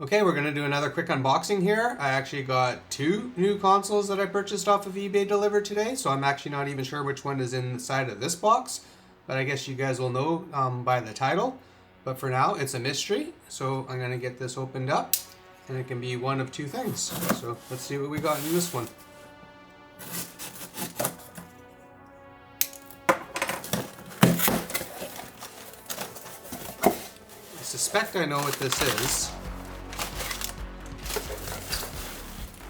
Okay, we're going to do another quick unboxing here. I actually got two new consoles that I purchased off of eBay delivered today, so I'm actually not even sure which one is inside of this box, but I guess you guys will know by the title. But for now, it's a mystery, so I'm going to get this opened up, and it can be one of two things. So let's see what we got in this one. I suspect I know what this is.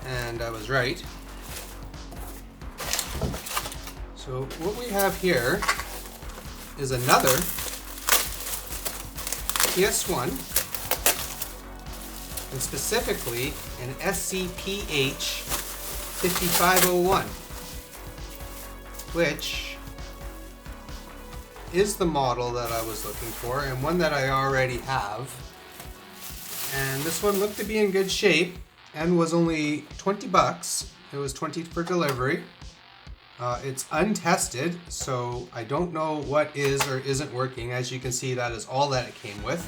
And I was right. So what we have here is another PS1, and specifically an SCPH-5501, which is the model that I was looking for and one that I already have. And this one looked to be in good shape and was only 20 bucks. It was 20 for delivery. It's untested, so I don't know what is or isn't working. As you can see, that is all that it came with.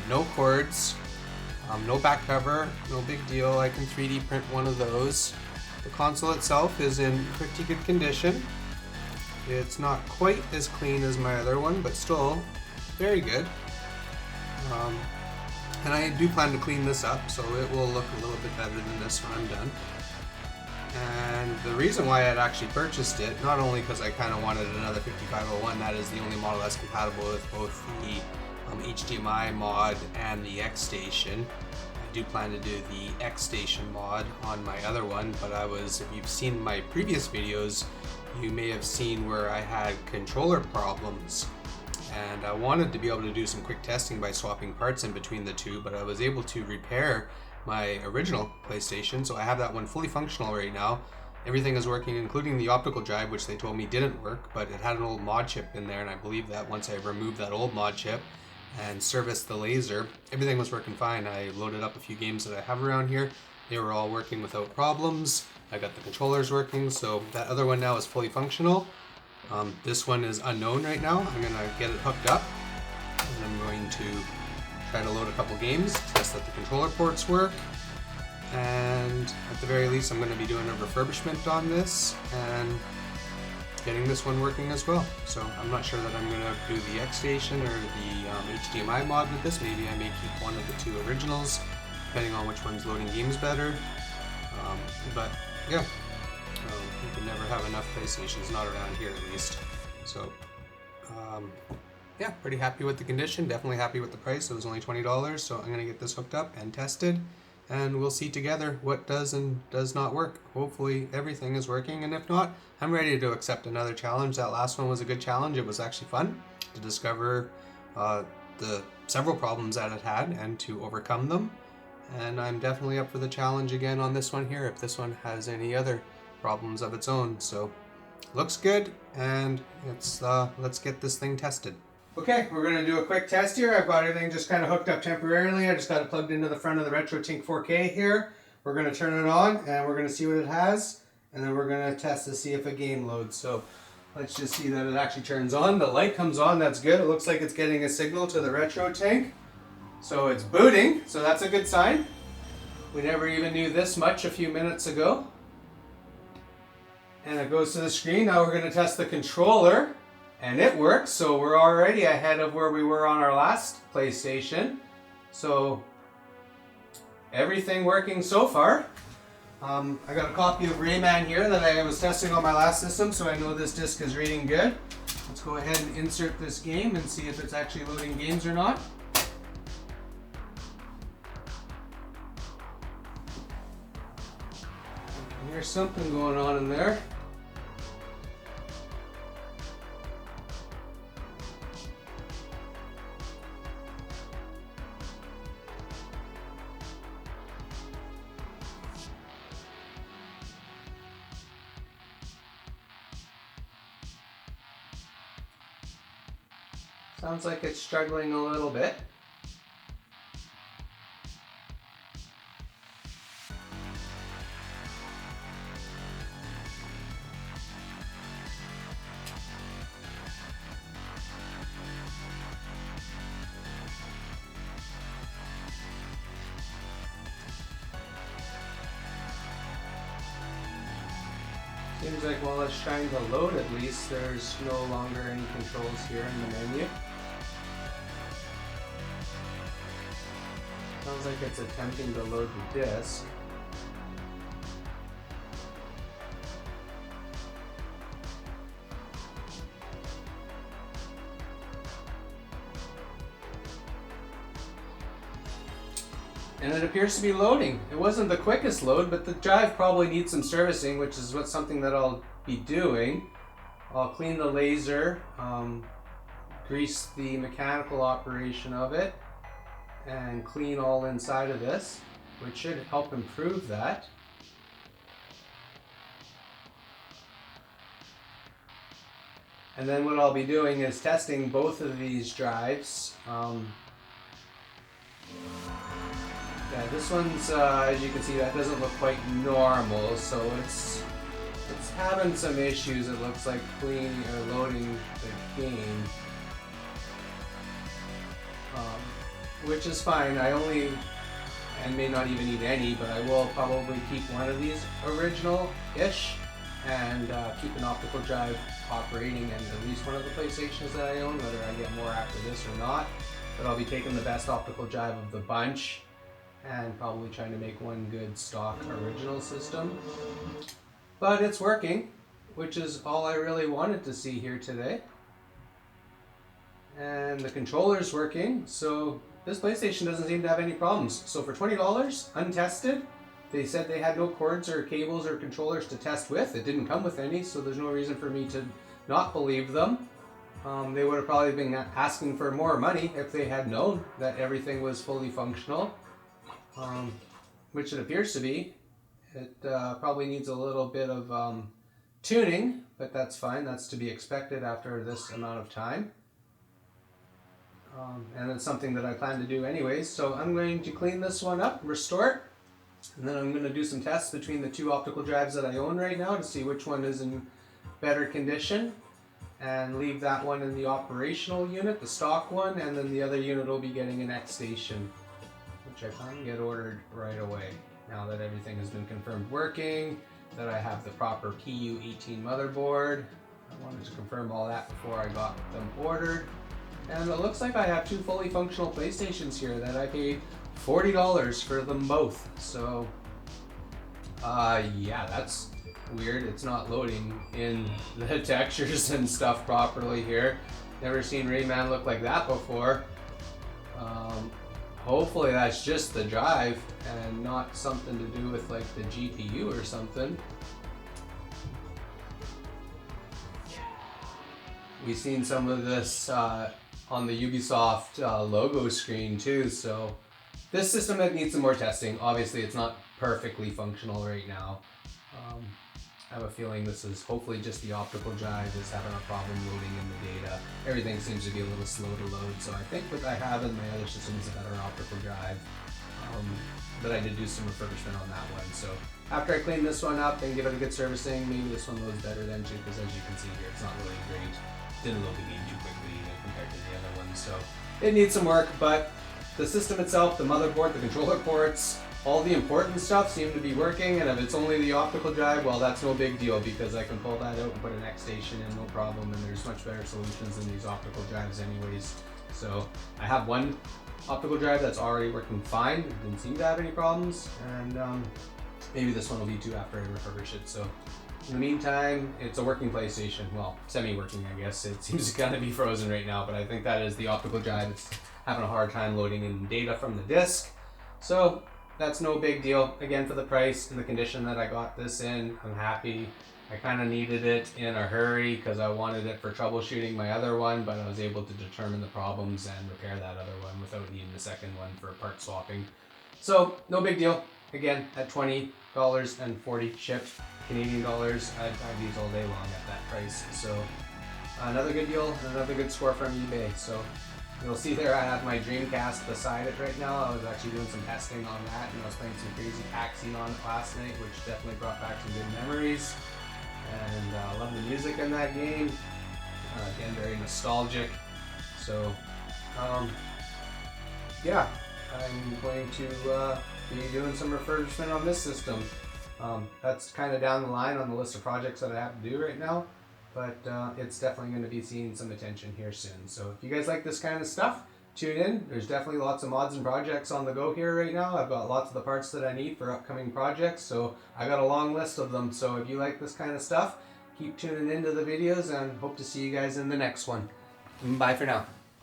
No cords, no back cover, no big deal. I can 3D print one of those. The console itself is in pretty good condition. It's not quite as clean as my other one, but still very good. And I do plan to clean this up, so it will look a little bit better than this when I'm done. And the reason why I'd actually purchased it, not only because I kind of wanted another 5501, that is the only model that's compatible with both the HDMI mod and the X Station. I do plan to do the X Station mod on my other one, but if you've seen my previous videos, you may have seen where I had controller problems. And I wanted to be able to do some quick testing by swapping parts in between the two, but I was able to repair my original PlayStation, so I have that one fully functional right now. Everything is working, including the optical drive, which they told me didn't work, but it had an old mod chip in there, and I believe that once I removed that old mod chip and serviced the laser, everything was working fine. I loaded up a few games that I have around here. They were all working without problems. I got the controllers working, so that other one now is fully functional. This one is unknown right now. I'm going to get it hooked up, and I'm going to try to load a couple games, test that the controller ports work, and at the very least I'm going to be doing a refurbishment on this and getting this one working as well. So I'm not sure that I'm going to do the X Station or the HDMI mod with this. Maybe I may keep one of the two originals, depending on which one's loading games better. But yeah. You can never have enough PlayStations, not around here at least. So, yeah, pretty happy with the condition, definitely happy with the price. It was only $20, so I'm going to get this hooked up and tested, and we'll see together what does and does not work. Hopefully everything is working, and if not, I'm ready to accept another challenge. That last one was a good challenge. It was actually fun to discover the several problems that it had and to overcome them, and I'm definitely up for the challenge again on this one here if this one has any other problems of its own. So looks good, and let's get this thing tested. Okay, we're going to do a quick test here. I've got everything just kind of hooked up temporarily. I just got it plugged into the front of the RetroTink 4K here. We're going to turn it on and we're going to see what it has, and then we're going to test to see if a game loads. So let's just see that it actually turns on. The light comes on, that's good. It looks like it's getting a signal to the RetroTink. So it's booting, so that's a good sign. We never even knew this much a few minutes ago. And it goes to the screen. Now we're going to test the controller, and it works, so we're already ahead of where we were on our last PlayStation. So everything working so far. I got a copy of Rayman here that I was testing on my last system, so I know this disc is reading good. Let's go ahead and insert this game and see if it's actually loading games or not. There's something going on in there. Sounds like it's struggling a little bit. Seems like while it's trying to load, at least there's no longer any controls here in the menu. Sounds like it's attempting to load the disk. And it appears to be loading. It wasn't the quickest load, but the drive probably needs some servicing, which is something that I'll be doing. I'll clean the laser, grease the mechanical operation of it, and clean all inside of this, which should help improve that. And then what I'll be doing is testing both of these drives. Yeah, this one's, as you can see, that doesn't look quite normal, so it's having some issues, it looks like, cleaning or loading the game. Which is fine. I may not even need any, but I will probably keep one of these original-ish and keep an optical drive operating and at least one of the PlayStations that I own, whether I get more after this or not. But I'll be taking the best optical drive of the bunch and probably trying to make one good stock original system. But it's working, which is all I really wanted to see here today. And the controller's working, so this PlayStation doesn't seem to have any problems. So for $20, untested, they said they had no cords or cables or controllers to test with. It didn't come with any, so there's no reason for me to not believe them. They would have probably been asking for more money if they had known that everything was fully functional, which it appears to be. It probably needs a little bit of tuning, but that's fine. That's to be expected after this amount of time. And it's something that I plan to do anyways. So I'm going to clean this one up, restore it, and then I'm going to do some tests between the two optical drives that I own right now to see which one is in better condition, and leave that one in the operational unit, the stock one, and then the other unit will be getting an X station, which I plan to get ordered right away. Now that everything has been confirmed working, that I have the proper PU18 motherboard, I wanted to confirm all that before I got them ordered. And it looks like I have two fully functional PlayStations here that I paid $40 for them both. So, yeah, that's weird. It's not loading in the textures and stuff properly here. Never seen Rayman look like that before. Hopefully that's just the drive and not something to do with like the GPU or something. We've seen some of this on the Ubisoft logo screen too, so this system needs some more testing. Obviously it's not perfectly functional right now. I have a feeling this is hopefully just the optical drive is having a problem loading in the data. Everything seems to be a little slow to load, so I think what I have in my other system is a better optical drive. But I did do some refurbishment on that one, so after I clean this one up and give it a good servicing, maybe this one loads better than too, because as you can see here, it's not really great. Didn't load the game too quickly compared to the other ones, so it needs some work, but the system itself, the motherboard, the controller ports, all the important stuff seem to be working, and if it's only the optical drive, well, that's no big deal because I can pull that out and put an X station in, no problem, and there's much better solutions than these optical drives anyways. So I have one optical drive that's already working fine, it didn't seem to have any problems, and maybe this one will be too after I refurbish it. So in the meantime, it's a working PlayStation, well, semi-working I guess. It seems to kind of be frozen right now, but I think that is the optical drive. It's having a hard time loading in data from the disk. So that's no big deal. Again, for the price and the condition that I got this in, I'm happy. I kind of needed it in a hurry because I wanted it for troubleshooting my other one, but I was able to determine the problems and repair that other one without needing the second one for part swapping. So no big deal. Again, at $20.40 shipped Canadian dollars, I'd buy these all day long at that price. So another good deal and another good score from eBay. So you'll see there I have my Dreamcast beside it right now. I was actually doing some testing on that, and I was playing some crazy Paxine on it last night, which definitely brought back some good memories. And I love the music in that game. Again, very nostalgic. So, yeah, I'm going to be doing some refurbishment on this system. That's kind of down the line on the list of projects that I have to do right now, but it's definitely going to be seeing some attention here soon. So if you guys like this kind of stuff, tune in. There's definitely lots of mods and projects on the go here right now. I've got lots of the parts that I need for upcoming projects, so I got a long list of them. So if you like this kind of stuff, keep tuning into the videos and hope to see you guys in the next one. Bye for now.